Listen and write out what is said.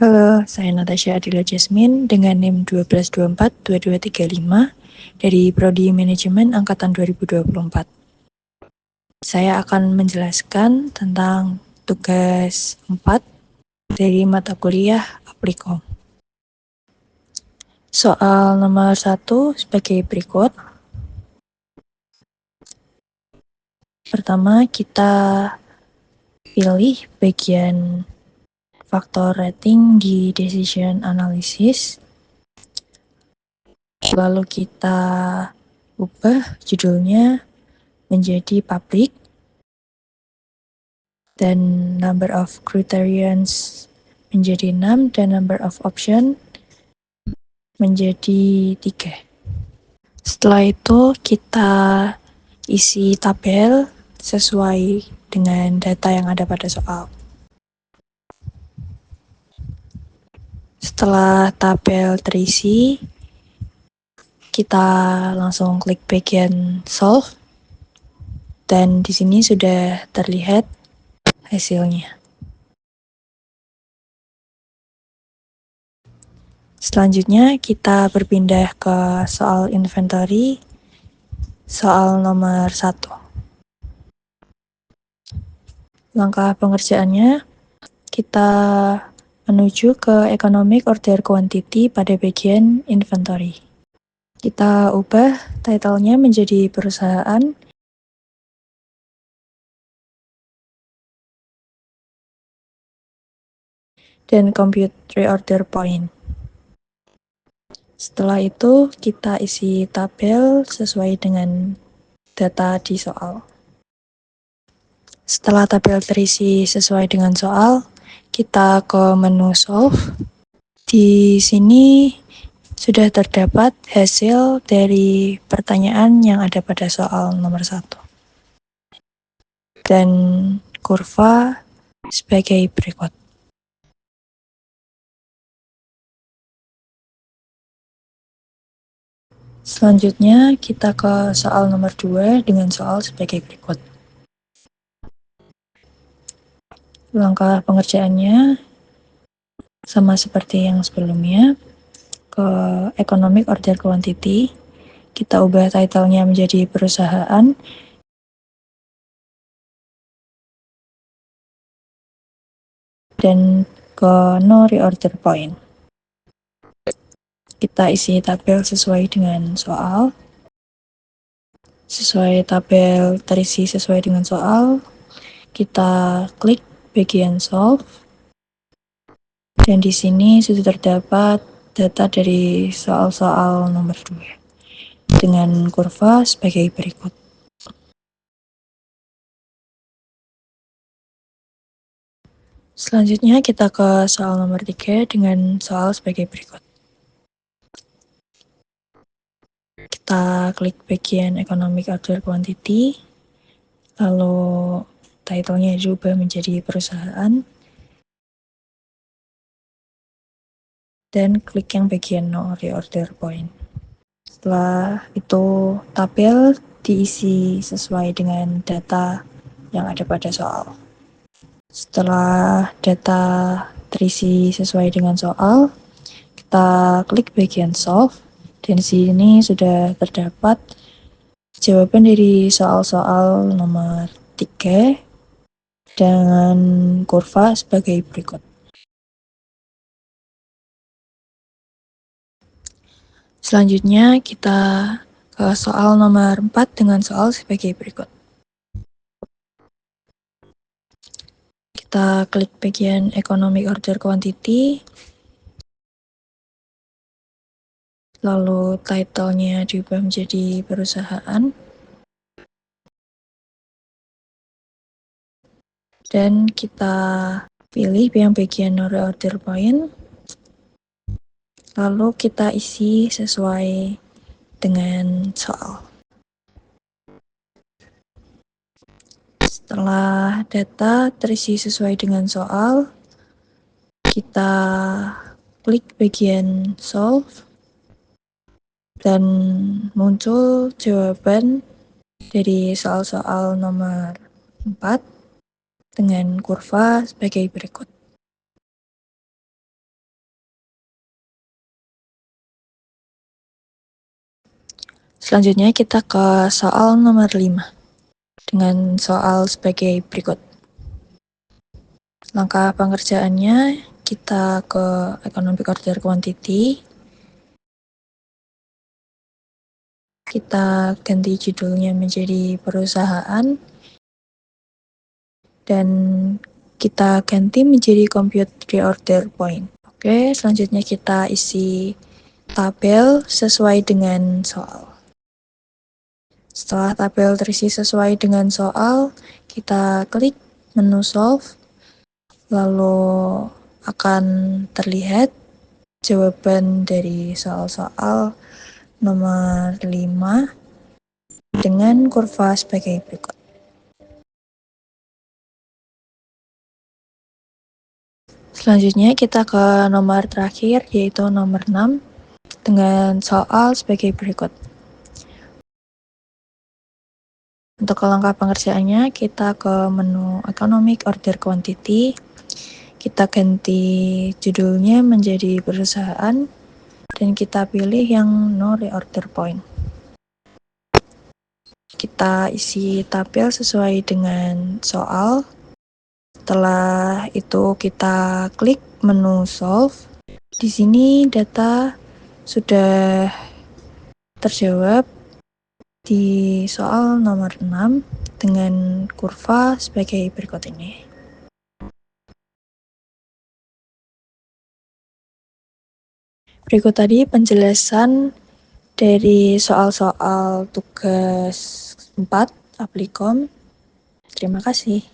Halo, saya Natasha Adila Jasmine dengan NIM 12242235 dari Prodi Manajemen Angkatan 2024. Saya akan menjelaskan tentang tugas 4 dari mata kuliah Aplikom. Soal nomor 1 sebagai berikut. Pertama, kita pilih bagian faktor rating di decision analysis. Lalu kita ubah judulnya menjadi public dan number of criterions menjadi 6 dan number of option menjadi 3. Setelah itu kita isi tabel sesuai dengan data yang ada pada soal. Setelah tabel terisi, kita langsung klik bagian solve dan di sini sudah terlihat hasilnya. Selanjutnya kita berpindah ke soal inventory, soal nomor 1. Langkah pengerjaannya, kita menuju ke economic order quantity pada bagian inventory. Kita ubah title-nya menjadi perusahaan dan compute reorder point. Setelah itu kita isi tabel sesuai dengan data di soal. Setelah tabel terisi sesuai dengan soal, kita ke menu solve. Di sini sudah terdapat hasil dari pertanyaan yang ada pada soal nomor 1. Dan kurva sebagai berikut. Selanjutnya kita ke soal nomor 2 dengan soal sebagai berikut. Langkah pengerjaannya sama seperti yang sebelumnya. Ke economic order quantity, kita ubah title-nya menjadi perusahaan dan ke no reorder point. Kita isi tabel sesuai dengan soal. Sesuai tabel terisi sesuai dengan soal, kita klik bagian solve. Dan di sini sudah terdapat data dari soal-soal nomor 2 dengan kurva sebagai berikut. Selanjutnya kita ke soal nomor 3 dengan soal sebagai berikut. Kita klik bagian economic order quantity, lalu title-nya diubah menjadi perusahaan, dan klik yang bagian no reorder point. Setelah itu tabel diisi sesuai dengan data yang ada pada soal. Setelah data terisi sesuai dengan soal, kita klik bagian solve dan di sini sudah terdapat jawaban dari soal-soal nomor 3 dengan kurva sebagai berikut. Selanjutnya kita ke soal nomor 4 dengan soal sebagai berikut. Kita klik bagian economic order quantity, lalu title-nya diubah menjadi perusahaan, dan kita pilih yang bagian no reorder point, lalu kita isi sesuai dengan soal. Setelah data terisi sesuai dengan soal, kita klik bagian solve dan muncul jawaban dari soal-soal nomor 4 dengan kurva sebagai berikut. Selanjutnya kita ke soal nomor 5 dengan soal sebagai berikut. Langkah pengerjaannya, kita ke economic order quantity. Kita ganti judulnya menjadi perusahaan. Dan kita ganti menjadi compute reorder point. Oke, selanjutnya kita isi tabel sesuai dengan soal. Setelah tabel terisi sesuai dengan soal, kita klik menu solve, lalu akan terlihat jawaban dari soal-soal nomor 5 dengan kurva sebagai berikut. Selanjutnya kita ke nomor terakhir, yaitu nomor 6 dengan soal sebagai berikut. Untuk langkah pengerjaannya, kita ke menu economic order quantity. Kita ganti judulnya menjadi perusahaan dan kita pilih yang no reorder point. Kita isi tabel sesuai dengan soal. Setelah itu kita klik menu solve. Di sini data sudah terjawab di soal nomor 6 dengan kurva sebagai berikut ini. Berikut tadi penjelasan dari soal-soal tugas 4 Applikom. Terima kasih.